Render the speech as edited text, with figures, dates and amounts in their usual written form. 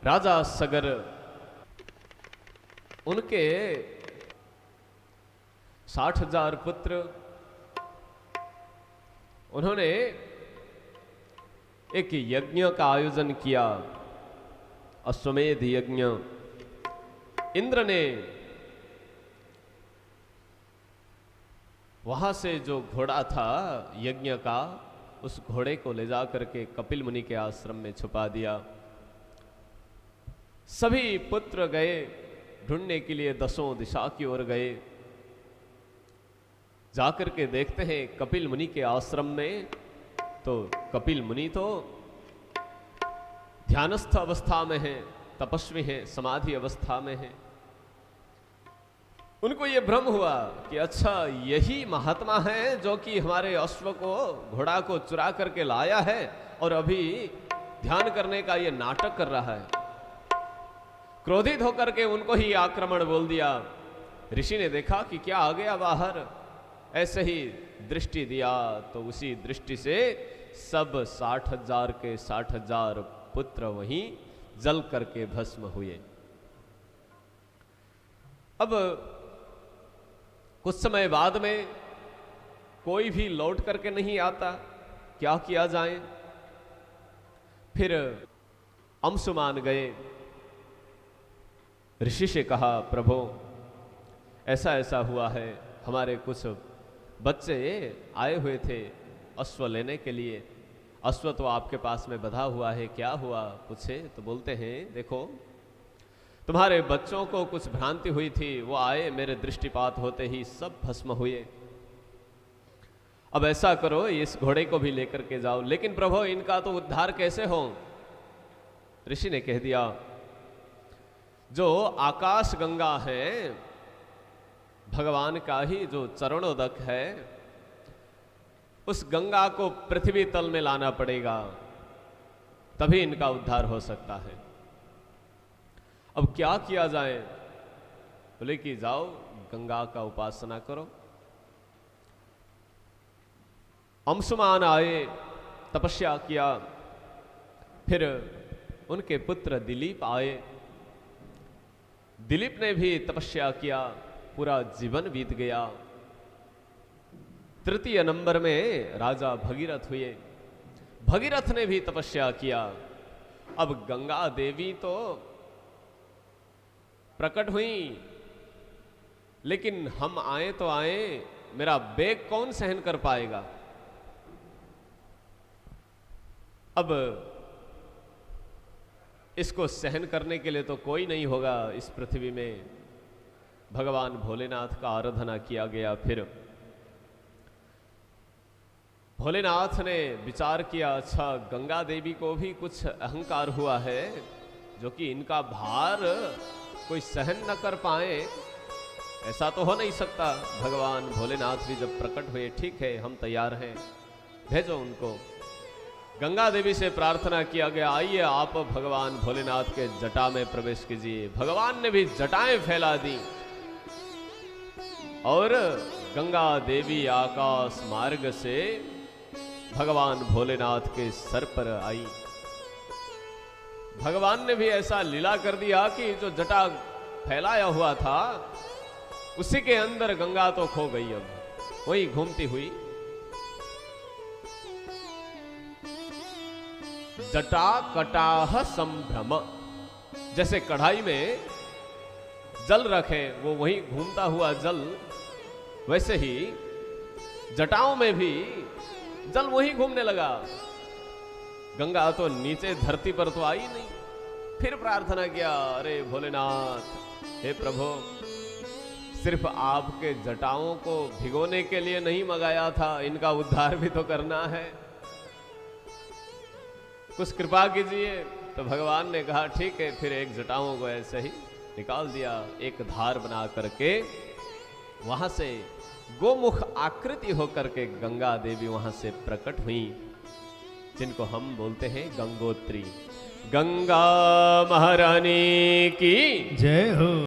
राजा सगर उनके 60,000 पुत्र, उन्होंने एक यज्ञ का आयोजन किया, अश्वमेध यज्ञ। इंद्र ने वहां से जो घोड़ा था यज्ञ का, उस घोड़े को ले जा करके कपिल मुनि के आश्रम में छुपा दिया। सभी पुत्र गए ढूंढने के लिए, दसों दिशा की ओर गए। जाकर के देखते हैं कपिल मुनि के आश्रम में, तो कपिल मुनि तो ध्यानस्थ अवस्था में हैं, तपस्वी हैं, समाधि अवस्था में हैं। उनको ये भ्रम हुआ कि अच्छा यही महात्मा है जो कि हमारे अश्व को, घोड़ा को चुरा करके लाया है और अभी ध्यान करने का ये नाटक कर रहा है। क्रोधित होकर के उनको ही आक्रमण बोल दिया। ऋषि ने देखा कि क्या आ गया बाहर, ऐसे ही दृष्टि दिया तो उसी दृष्टि से सब 60,000 के 60,000 पुत्र वहीं जल करके भस्म हुए। अब कुछ समय बाद में कोई भी लौट करके नहीं आता, क्या किया जाए? फिर अंशुमान गए, ऋषि से कहा प्रभु ऐसा ऐसा हुआ है, हमारे कुछ बच्चे आए हुए थे अश्व लेने के लिए, अश्व तो आपके पास में बंधा हुआ है, क्या हुआ पूछे तो बोलते हैं देखो तुम्हारे बच्चों को कुछ भ्रांति हुई थी, वो आए मेरे दृष्टिपात होते ही सब भस्म हुए। अब ऐसा करो इस घोड़े को भी लेकर के जाओ, लेकिन प्रभु इनका तो उद्धार कैसे हो? ऋषि ने कह दिया जो आकाश गंगा है, भगवान का ही जो चरणोदक है, उस गंगा को पृथ्वी तल में लाना पड़ेगा, तभी इनका उद्धार हो सकता है। अब क्या किया जाए? बोले कि जाओ गंगा का उपासना करो। अंशुमान आए, तपस्या किया। फिर उनके पुत्र दिलीप आए, दिलीप ने भी तपस्या किया, पूरा जीवन बीत गया। तृतीय नंबर में राजा भगीरथ हुए, भगीरथ ने भी तपस्या किया। अब गंगा देवी तो प्रकट हुई, लेकिन हम आए तो आए, मेरा बेग कौन सहन कर पाएगा? अब इसको सहन करने के लिए तो कोई नहीं होगा इस पृथ्वी में। भगवान भोलेनाथ का आराधना किया गया। फिर भोलेनाथ ने विचार किया अच्छा गंगा देवी को भी कुछ अहंकार हुआ है, जो कि इनका भार कोई सहन न कर पाए, ऐसा तो हो नहीं सकता। भगवान भोलेनाथ भी जब प्रकट हुए, ठीक है हम तैयार हैं, भेजो उनको। गंगा देवी से प्रार्थना किया गया आइए आप भगवान भोलेनाथ के जटा में प्रवेश कीजिए। भगवान ने भी जटाएं फैला दी और गंगा देवी आकाश मार्ग से भगवान भोलेनाथ के सर पर आई। भगवान ने भी ऐसा लीला कर दिया कि जो जटा फैलाया हुआ था उसी के अंदर गंगा तो खो गई, अब वही घूमती हुई। जटा कटाह संभ्रम, जैसे कढ़ाई में जल रखे वो वही घूमता हुआ जल, वैसे ही जटाओं में भी जल वही घूमने लगा। गंगा तो नीचे धरती पर तो आई नहीं। फिर प्रार्थना किया अरे भोलेनाथ हे प्रभु, सिर्फ आपके जटाओं को भिगोने के लिए नहीं मंगाया था, इनका उद्धार भी तो करना है, कुछ कृपा कीजिए। तो भगवान ने कहा ठीक है। फिर एक जटाओं को ऐसे ही निकाल दिया, एक धार बना करके वहां से गोमुख आकृति होकर के गंगा देवी वहां से प्रकट हुई, जिनको हम बोलते हैं गंगोत्री। गंगा महारानी की जय हो।